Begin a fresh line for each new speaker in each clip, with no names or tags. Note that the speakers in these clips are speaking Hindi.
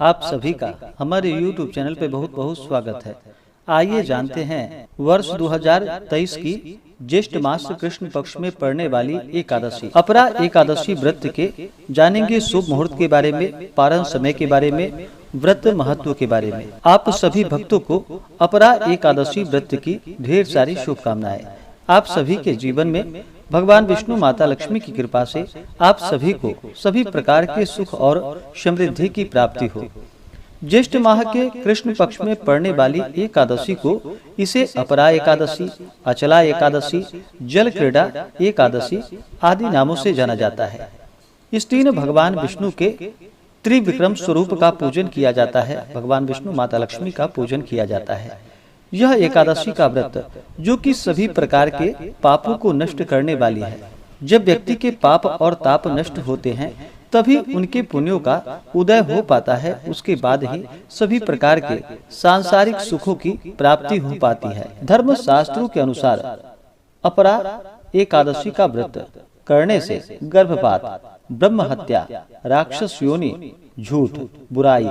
आप सभी का हमारे YouTube चैनल पे बहुत बहुत स्वागत है। आइए जानते हैं वर्ष 2023 की ज्येष्ठ मास कृष्ण पक्ष में पड़ने वाली एकादशी अपरा एकादशी व्रत के जानेंगे शुभ मुहूर्त के बारे में, पारण समय के बारे में, व्रत महत्व के बारे में। आप सभी भक्तों को अपरा एकादशी व्रत की ढेर सारी शुभकामनाएं। आप सभी के जीवन में भगवान विष्णु माता लक्ष्मी की कृपा से आप सभी को सभी प्रकार के सुख और समृद्धि की प्राप्ति हो। ज्येष्ठ माह के कृष्ण पक्ष में पड़ने वाली एकादशी को इसे अपरा एकादशी, अचला एकादशी, जल क्रीड़ा एकादशी आदि नामों से जाना जाता है। इस दिन भगवान विष्णु के त्रिविक्रम स्वरूप का पूजन किया जाता है। भगवान विष्णु माता लक्ष्मी का पूजन किया जाता है। यह एकादशी का व्रत जो कि सभी प्रकार के पापों को नष्ट करने वाली है। जब व्यक्ति के पाप और ताप नष्ट होते हैं तभी उनके पुण्यों का उदय हो पाता है। उसके बाद ही सभी प्रकार के सांसारिक सुखों की प्राप्ति हो पाती है। धर्म शास्त्रों के अनुसार अपरा एकादशी का व्रत करने से गर्भपात, ब्रह्म हत्या, राक्षस योनि, झूठ, बुराई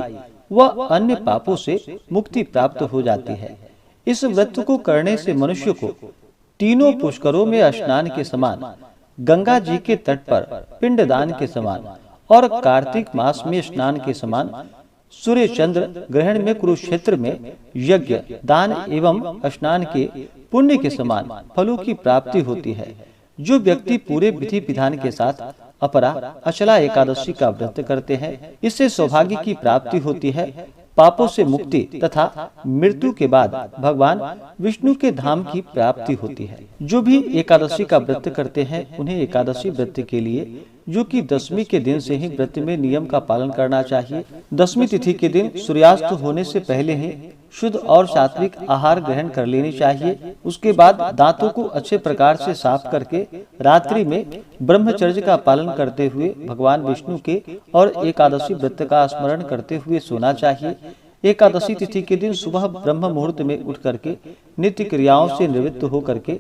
व अन्य पापों से मुक्ति प्राप्त हो जाती है। इस व्रत को करने से मनुष्य को तीनों पुष्करों में स्नान के समान, गंगा जी के तट पर पिंडदान के समान और कार्तिक मास में स्नान के समान, सूर्य चंद्र ग्रहण में कुरुक्षेत्र में यज्ञ, दान एवं स्नान के पुण्य के समान फलों की प्राप्ति होती है। जो व्यक्ति पूरे विधि विधान के साथ अपरा अचला एकादशी का व्रत करते हैं, इससे सौभाग्य की प्राप्ति होती है, पापों से मुक्ति तथा मृत्यु के बाद भगवान विष्णु के धाम की प्राप्ति होती है। जो भी एकादशी का व्रत करते हैं उन्हें एकादशी व्रत के लिए जो कि दशमी के दिन से ही व्रत में नियम का पालन करना चाहिए। दशमी तिथि के दिन सूर्यास्त होने से पहले ही शुद्ध और सात्विक आहार ग्रहण कर लेनी चाहिए। उसके बाद दांतों को अच्छे प्रकार से साफ करके रात्रि में ब्रह्मचर्य का पालन करते हुए भगवान विष्णु के और एकादशी व्रत का स्मरण करते हुए सोना चाहिए। एकादशी तिथि के दिन सुबह ब्रह्म मुहूर्त में उठ करके नित्य क्रियाओं से निवृत्त हो करके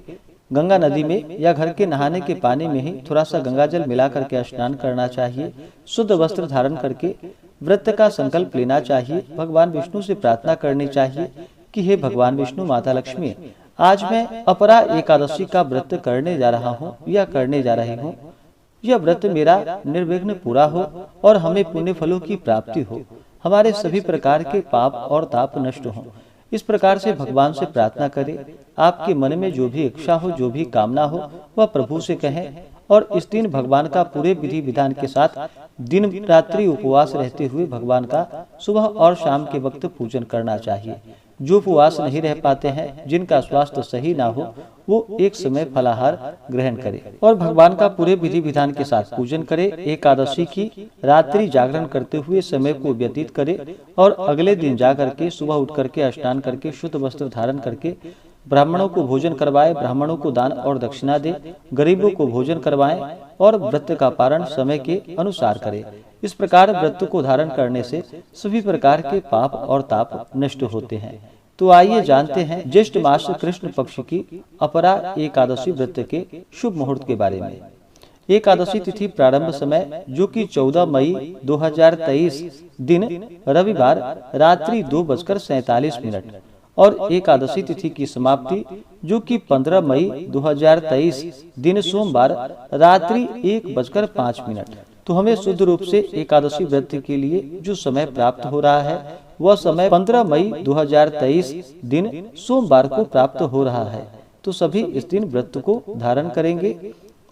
गंगा नदी में या घर के नहाने के पानी में ही थोड़ा सा गंगा जल मिला करके स्नान करना चाहिए। शुद्ध वस्त्र धारण करके व्रत का संकल्प लेना चाहिए। भगवान विष्णु से प्रार्थना करनी चाहिए कि हे भगवान विष्णु माता लक्ष्मी, आज मैं अपरा एकादशी का व्रत करने जा रहा हूँ या करने जा रही हूँ। यह व्रत मेरा निर्विघ्न पूरा हो और हमें पुण्य फलों की प्राप्ति हो, हमारे सभी प्रकार के पाप और ताप नष्ट हों। इस प्रकार से भगवान से प्रार्थना करें। आपके मन में जो भी इच्छा हो, जो भी कामना हो, वह प्रभु से कहें। और इस दिन भगवान का पूरे विधि विधान के साथ दिन रात्रि उपवास रहते हुए भगवान का सुबह और शाम के वक्त पूजन करना चाहिए। जो उपवास नहीं रह पाते हैं, जिनका स्वास्थ्य सही ना हो, वो एक समय फलाहार ग्रहण करे और भगवान का पूरे विधि विधान के साथ पूजन करे। एकादशी की रात्रि जागरण करते हुए समय को व्यतीत करे और अगले दिन जाकर के सुबह उठ करके स्नान करके शुद्ध वस्त्र धारण करके ब्राह्मणों को भोजन करवाए, ब्राह्मणों को दान और दक्षिणा दे, गरीबों को भोजन करवाएं और व्रत का पारण समय के अनुसार करे। इस प्रकार व्रत को धारण करने से सभी प्रकार के पाप और ताप नष्ट होते हैं। तो आइए जानते हैं ज्येष्ठ मास कृष्ण पक्ष की अपरा एकादशी व्रत के शुभ मुहूर्त के बारे में। एकादशी तिथि प्रारंभ समय जो कि 14 मई 2023 दिन रविवार रात्रि 2:47 और एकादशी तिथि की समाप्ति जो कि 15 मई 2023 दिन सोमवार रात्रि 1:05। तो हमें शुद्ध रूप से एकादशी व्रत के लिए जो समय प्राप्त हो रहा है वह समय 15 मई 2023 दिन सोमवार को प्राप्त हो रहा है। तो सभी इस दिन व्रत को धारण करेंगे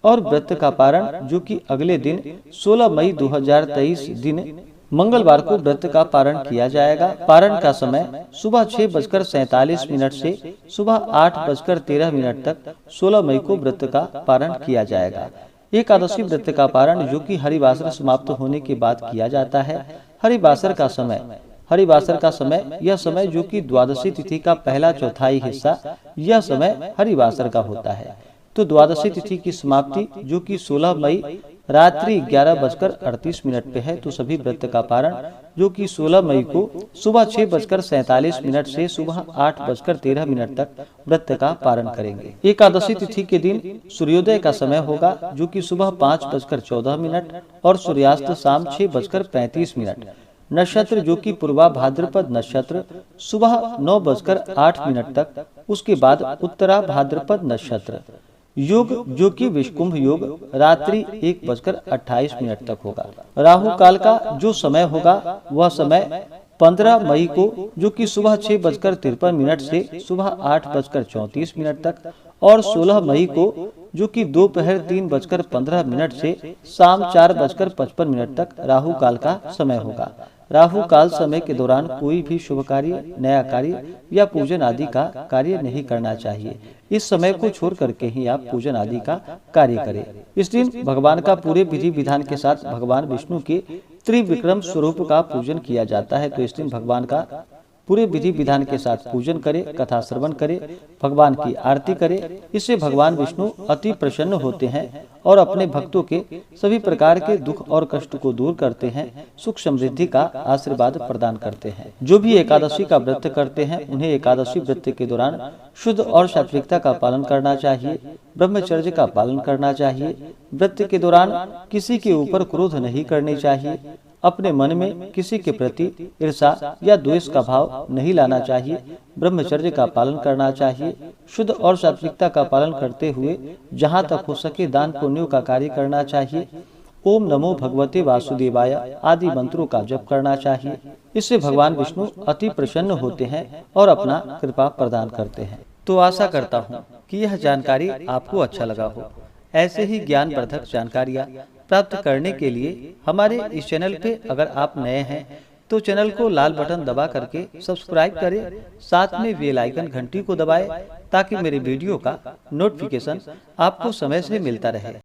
और व्रत का पारण जो कि अगले दिन 16 मई 2023 दिन मंगलवार को व्रत का पारण किया जाएगा। पारण का समय सुबह 6:47 से सुबह 8:13 तक 16 मई को व्रत का पारण किया जाएगा। एकादशी व्रत का पारण जो कि हरिवासर समाप्त होने के बाद किया जाता है। हरिवासर का समय यह समय जो कि द्वादशी तिथि का पहला चौथाई हिस्सा यह समय हरिवासर का होता है। तो द्वादशी तिथि की समाप्ति जो कि 16 मई रात्रि 11:38 पे है। तो सभी व्रत का पारण जो कि 16 मई को सुबह 6:47 से सुबह 8:13 तक व्रत का पारण करेंगे। एकादशी तिथि के दिन सूर्योदय का समय होगा जो कि सुबह 5:14 और सूर्यास्त शाम 6:35। नक्षत्र जो कि पूर्वा भाद्रपद नक्षत्र सुबह 9:08 तक, उसके बाद उत्तरा भाद्रपद नक्षत्र। योग जो कि विषकुंभ योग रात्रि 1:28 तक होगा। राहु काल का जो समय होगा वह समय 15 मई को जो कि सुबह 6:53 से सुबह 8:34 तक, और 16 मई को जो कि दोपहर 3:15 से शाम 4:55 तक राहु काल का समय होगा। राहु काल समय के दौरान कोई भी शुभ कार्य, नया कार्य या पूजन आदि का कार्य नहीं करना चाहिए। इस समय को छोड़ करके ही आप पूजन आदि का कार्य करें। इस दिन भगवान का पूरे विधि विधान के साथ भगवान विष्णु के त्रिविक्रम स्वरूप का पूजन किया जाता है। तो इस दिन भगवान का पूरे विधि विधान के साथ पूजन करें, कथा श्रवण करें, भगवान की आरती करें। इससे भगवान विष्णु अति प्रसन्न होते हैं और अपने भक्तों के सभी प्रकार के दुख और कष्ट को दूर करते हैं, सुख समृद्धि का आशीर्वाद प्रदान करते हैं। जो भी एकादशी का व्रत करते हैं उन्हें एकादशी व्रत के दौरान शुद्ध और सात्विकता का पालन करना चाहिए, ब्रह्मचर्य का पालन करना चाहिए। व्रत के दौरान किसी के ऊपर क्रोध नहीं करनी चाहिए, अपने मन में किसी के प्रति ईर्ष्या या द्वेष का भाव नहीं लाना चाहिए, ब्रह्मचर्य का पालन करना चाहिए। शुद्ध और सात्विकता का पालन करते हुए जहाँ तक हो सके दान पुण्यों का कार्य करना चाहिए। ओम नमो भगवते वासुदेवाय आदि मंत्रों का जप करना चाहिए। इससे भगवान विष्णु अति प्रसन्न होते हैं और अपना कृपा प्रदान करते हैं। तो आशा करता हूँ कि यह जानकारी आपको अच्छा लगा हो। ऐसे ही ज्ञानवर्धक जानकारियाँ प्राप्त करने के लिए हमारे इस चैनल पे अगर आप नए हैं तो चैनल को लाल बटन दबा करके सब्सक्राइब करें, साथ में बेल आइकन घंटी को दबाएं ताकि मेरे वीडियो का नोटिफिकेशन आपको समय से मिलता रहे।